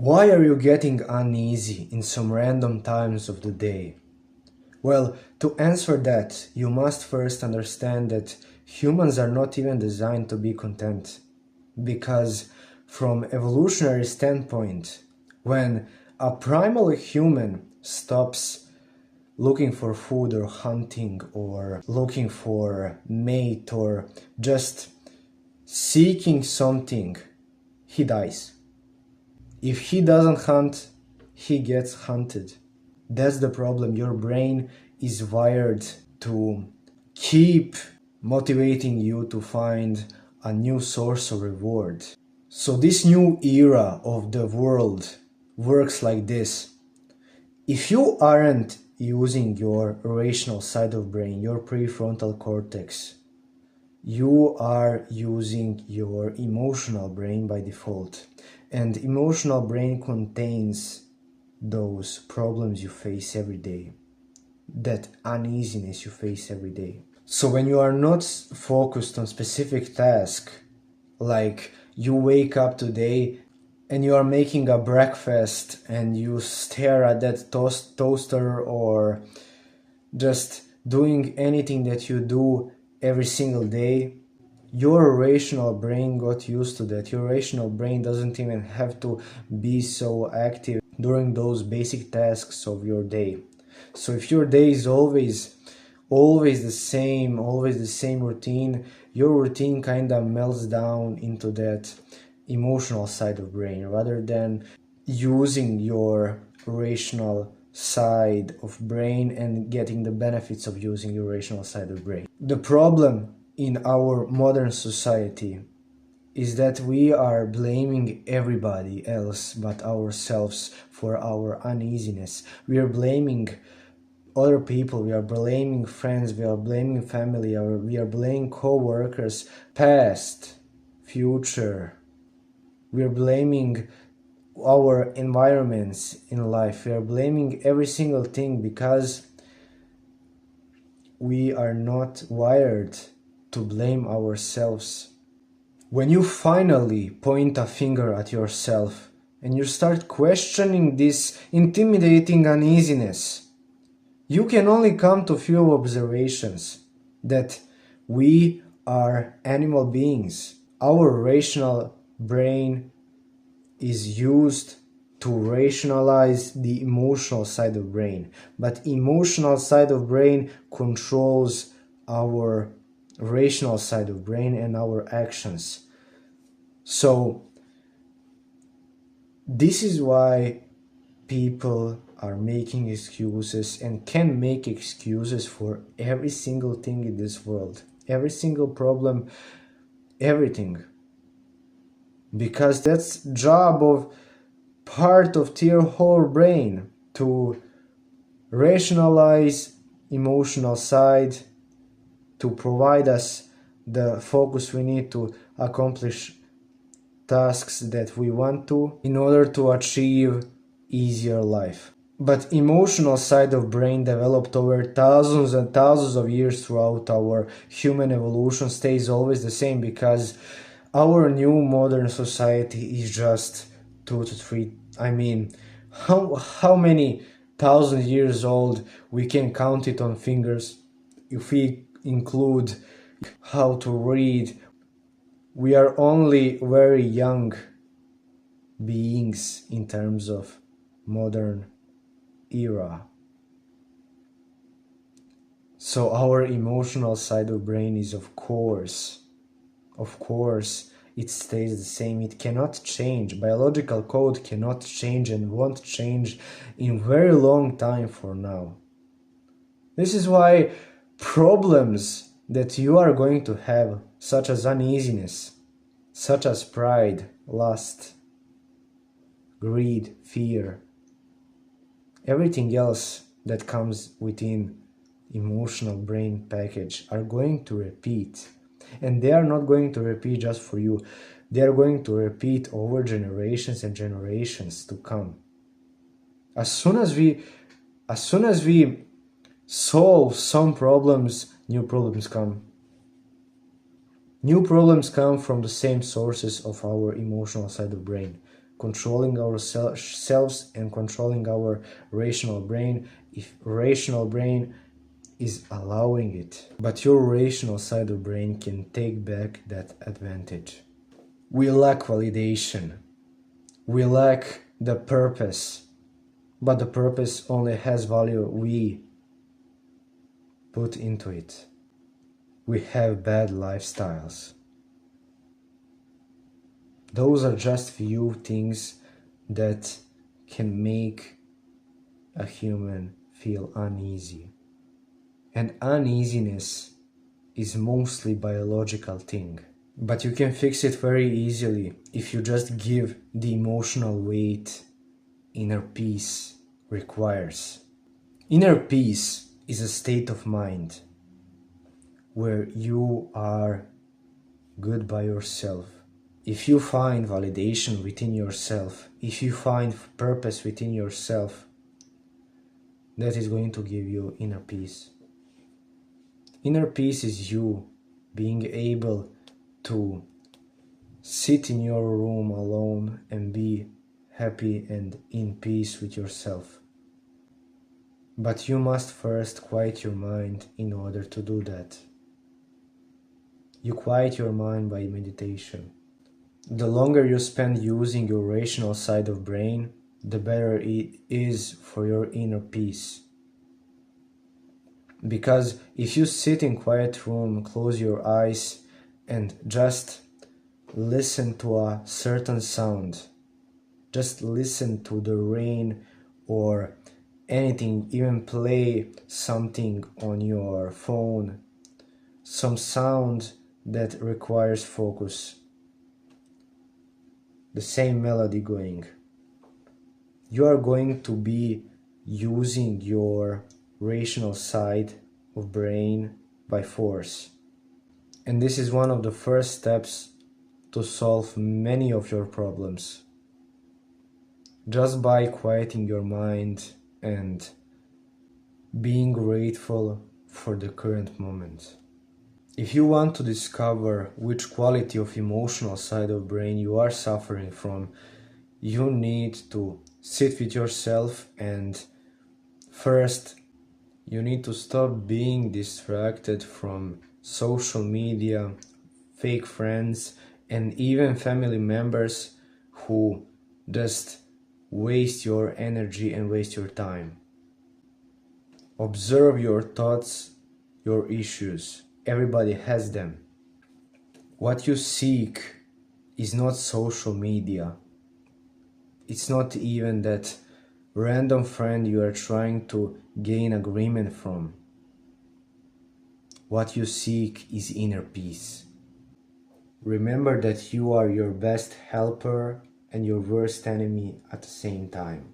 Why are you getting uneasy in some random times of the day? Well, to answer that, you must first understand that humans are not even designed to be content. Because from evolutionary standpoint, when a primal human stops looking for food or hunting or looking for mate or just seeking something, he dies. If he doesn't hunt, he gets hunted. That's the problem. Your brain is wired to keep motivating you to find a new source of reward. So this new era of the world works like this. If you aren't using your rational side of brain, your prefrontal cortex, you are using your emotional brain by default. And emotional brain contains those problems you face every day, that uneasiness you face every day. So when you are not focused on specific task, like you wake up today and you are making a breakfast and you stare at that toaster or just doing anything that you do every single day, your rational brain got used to that. Your rational brain doesn't even have to be so active during those basic tasks of your day. So if your day is always the same routine, your routine kind of melts down into that emotional side of brain rather than using your rational side of brain and getting the benefits of using your rational side of brain. The problem in our modern society is that we are blaming everybody else but ourselves for our uneasiness. We are blaming other people, we are blaming friends, we are blaming family, we are blaming co-workers, past, future. We are blaming our environments in life. We are blaming every single thing because we are not wired to blame ourselves. When you finally point a finger at yourself and you start questioning this intimidating uneasiness, you can only come to few observations that we are animal beings. Our rational brain is used to rationalize the emotional side of brain, but emotional side of brain controls our rational side of brain and our actions. So this is why people are making excuses and can make excuses for every single thing in this world, every single problem, everything, because that's job of part of your whole brain to rationalize emotional side, to provide us the focus we need to accomplish tasks that we want to in order to achieve easier life. But emotional side of brain developed over thousands and thousands of years throughout our human evolution stays always the same, because our new modern society is just 2 to 3, how many thousand years old? We can count it on fingers. If we include how to read, we are only very young beings in terms of modern era. So our emotional side of brain is of course it stays the same. It cannot change. Biological code cannot change and won't change in very long time for now. This is why problems that you are going to have, such as uneasiness, such as pride, lust, greed, fear, everything else that comes within emotional brain package are going to repeat. And they are not going to repeat just for you. They are going to repeat over generations and generations to come. As soon as we solve some problems, new problems come. New problems come from the same sources of our emotional side of brain. controlling ourselves and controlling our rational brain if rational brain is allowing it. But your rational side of brain can take back that advantage. We lack validation. We lack the purpose. But the purpose only has value we put into it. We have bad lifestyles. Those are just few things that can make a human feel uneasy. And uneasiness is mostly biological thing. But you can fix it very easily if you just give the emotional weight inner peace requires. Inner peace is a state of mind where you are good by yourself. If you find validation within yourself, if you find purpose within yourself, that is going to give you inner peace. Inner peace is you being able to sit in your room alone and be happy and in peace with yourself. But you must first quiet your mind in order to do that. You quiet your mind by meditation. The longer you spend using your rational side of brain, the better it is for your inner peace. Because if you sit in quiet room, close your eyes and just listen to a certain sound, just listen to the rain or anything, even play something on your phone, some sound that requires focus, the same melody going, you are going to be using your rational side of brain by force. And this is one of the first steps to solve many of your problems. Just by quieting your mind and being grateful for the current moment. If you want to discover which quality of emotional side of brain you are suffering from, you need to sit with yourself and first you need to stop being distracted from social media, fake friends, and even family members who just waste your energy and waste your time. Observe your thoughts, your issues. Everybody has them. What you seek is not social media. It's not even that random friend you are trying to gain agreement from. What you seek is inner peace. Remember that you are your best helper and your worst enemy at the same time.